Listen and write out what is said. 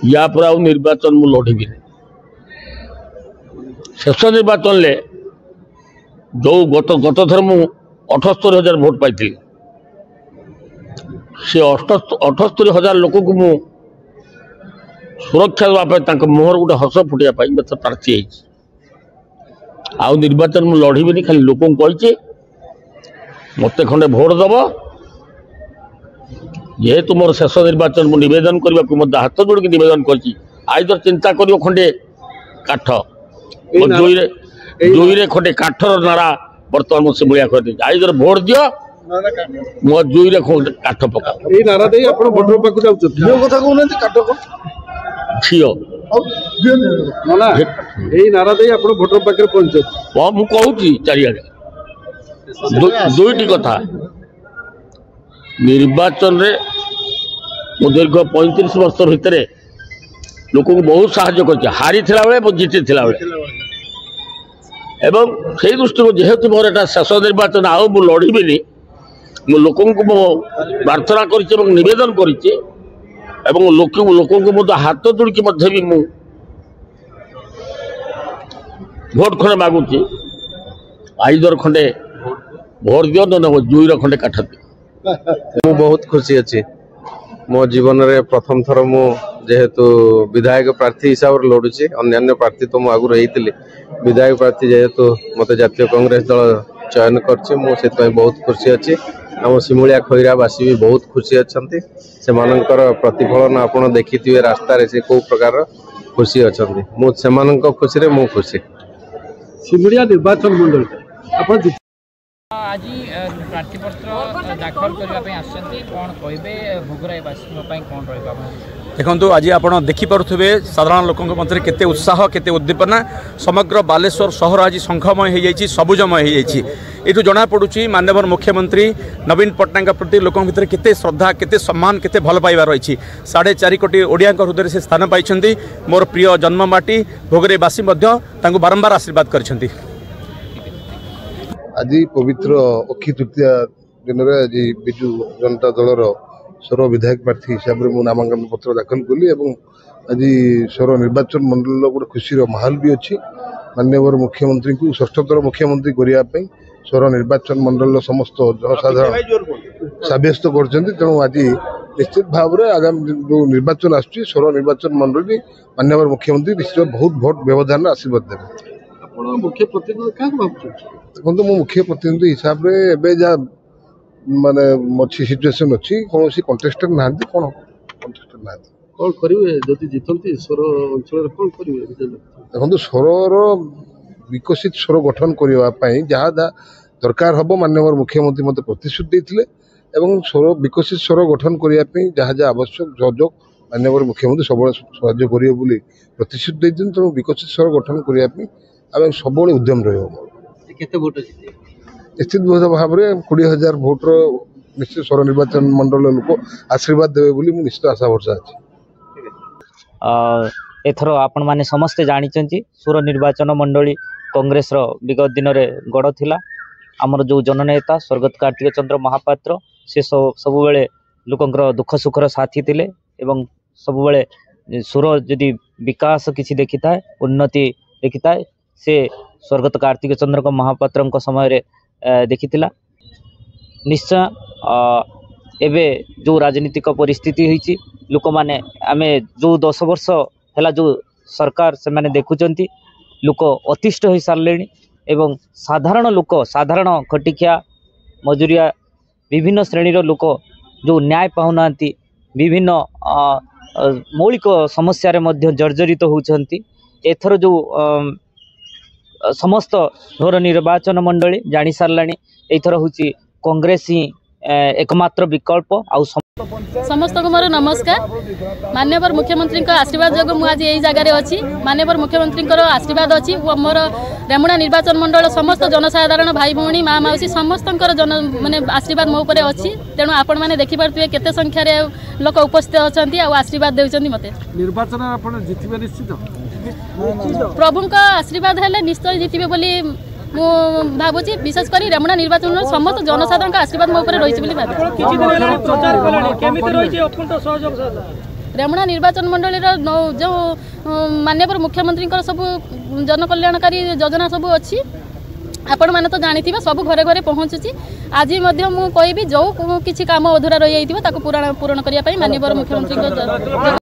या पर आउ निर्वाचन मु लड़बी शेष निर्वाचन ले जो गत थर मु 78,000 भोट पाई से 78,000 लोक को मु सुरक्षा देवाई मुहर गोटे हस फुटिया प्रार्थी आउ निर्वाचन मु लड़बी खाली लोक कही मत खंडे भोट दब जेहेतु मोर शेष निर्वाचन मु नवेदन करने को मत हाथ जोड़ नवेदन कर चिंता कर खंडे काठ जुईरे खंडे काठर नारा बर्तमान मुझे मुझे कर आइदर भोट दियो मो जुईरे काठ पका झील मुझे चारिड़े दुईटी कथा निर्वाचन रे दीर्घ 35 वर्ष भितर लोक बहुत साहाय्य कर हारी बेले जीति एवं से दृष्टि जेहेतु मोर एटा शेष निर्वाचन आउ मु लड़बी मु लोक प्रार्थना कर निवेदन कर लोक हाथ जोड़की भी मु भोट खंडे मागुची आइदर खंडे भोट दियो न जुईर खंडे काठ दियो मु बहुत खुशी अच्छी मो जीवन रे प्रथम थर मु जेहेतु विधायक प्रार्थी हिसाब से लड़ुची अन्य प्रार्थी तो मुझे आगुरी विधायक प्रार्थी जेहेतु मत जातीय कांग्रेस दल चयन करछि बहुत खुशी अच्छी आम सिमुलिया खैरावासी भी बहुत खुशी अच्छा से प्रतिफलन आपड़ देखी रास्ता से कौ प्रकार खुशी अच्छा मुझे खुशी रे मु खुशी सिमुलिया निर्वाचन मंडल आज प्रार्थीपत्र दाखल करने कौन कहे भोगराईवासी कौन रहा देखो आज आप देखिपे साधारण लोकों मध्य केते उत्साह केते उद्दीपना समग्र बालेश्वर सहर आज शंखमय हो जाइए सबुजमय हो जाइए यू जना पड़ुची माननीय मुख्यमंत्री नवीन पट्टनायक प्रति लोकों भितर केते श्रद्धा केते सम्मान केते भल पाइबा रही 4.5 कोटी ओडिया हृदय से स्थान पाई मोर प्रिय जन्ममाटी भोगराईवासी बारंबार आशीर्वाद कर आज पवित्र अक्षी तृतीया दिन में आज विजु जनता दलर स्वर विधायक प्रार्थी हिसाब से मुझे नामांकन पत्र दाखल कली आज स्वर निर्वाचन मंडल गोटे खुशी माहौल भी अच्छी माननीय मुख्यमंत्री को षष्ठतर मुख्यमंत्री करने स्वर निर्वाचन मंडल समस्त जनसाधारण सब्यस्त कर तेणु आज निश्चित भाव में आगामी जो निर्वाचन आसुच्ची स्वर निर्वाचन मंडल माननीय मुख्यमंत्री निश्चित बहुत भोट व्यवधान आशीर्वाद देवे मुख्य प्रतिनिधि क्या देखो मो मुख्य प्रतिनिधि हिसाब से जहाँ माने अच्छी सिचुएसन अच्छी कौन कंटेस्टेड ना कौन कंटेस्टेड ना कौन करेंगे जदि जीतती स्वर अंचल कौन करेंगे देखो स्वर विकसित स्वर गठन करने जहाँ जहाँ दरकार हम माननीय मुख्यमंत्री मत प्रतिश्रुति देते स्वर विकसित स्वर गठन करने जहाँ जहाँ आवश्यक सहयोग माननीय मुख्यमंत्री सब साहय करेंगे प्रतिश्रुति देते तेणु विकसित स्वर गठन करने आम सब उद्यम भोट निश्चित भाव में 20,000 भोटर निश्चित स्वर निर्वाचन मंडल लोक आशीर्वाद देवे निश्चित आशा भरसा अच्छी एथर आपण माने समस्ते जानी स्वर निर्वाचन मंडली कांग्रेस विगत दिन में गढ़ थिला आमर जो जननेता स्वर्गत कार्तिक चंद्र महापात्र से सब बेले लोकंर दुख सुखर साथी थिले एवं सब बेले स्वर जदि विकास किसी देखी था उन्नति देखी था से स्वर्गत कार्तिक चंद्र महापात्र समय देखी निश्चय एबे जो राजनीतिक परिस्थिति होती लोक माने आमे जो 10 वर्ष है जो सरकार से माने देखुचंती लोक अतिष्ठ हो सारे एवं साधारण लोक साधारण खटिकिया मजूरिया विभिन्न श्रेणीर लोक जो न्याय पाऊना विभिन्न मौलिक समस्या जर्जरित होती एथर जो समस्त घोर निर्वाचन मंडली जानी सारा एथर हूँ कांग्रेस ही एकमात्र विकल्प आउ समस्त को मोर नमस्कार माननीय मुख्यमंत्री आशीर्वाद जो मुझे आज यही जगह अच्छी माननीय मुख्यमंत्री आशीर्वाद अच्छी मोर रेमुणा निर्वाचन मंडल समस्त जनसाधारण भाई भौणी माँ मौसी समस्त जन माने आशीर्वाद मो उपरे अच्छी तेणु आपण मैंने देखिपे केते संख्यार लोक उपस्थित अच्छा आशीर्वाद देउछन्ती मते निर्वाचन आपण जितिबे निश्चित प्रभु का आशीर्वाद है निश्चय जितबे बोली मु भावुची विशेषकर रेमुणा निर्वाचन समस्त जनसाधारण आशीर्वाद मो ऊपर रही रेमुणा निर्वाचन मंडल जो माननीय मुख्यमंत्री सब जनकल्याणकारी योजना सब अच्छी आपण मैंने तो जानी सब घरे घरे पहुँचुची आज मुझे कहि जो किसी काम अधूरा रही पूरण करने माननीय मुख्यमंत्री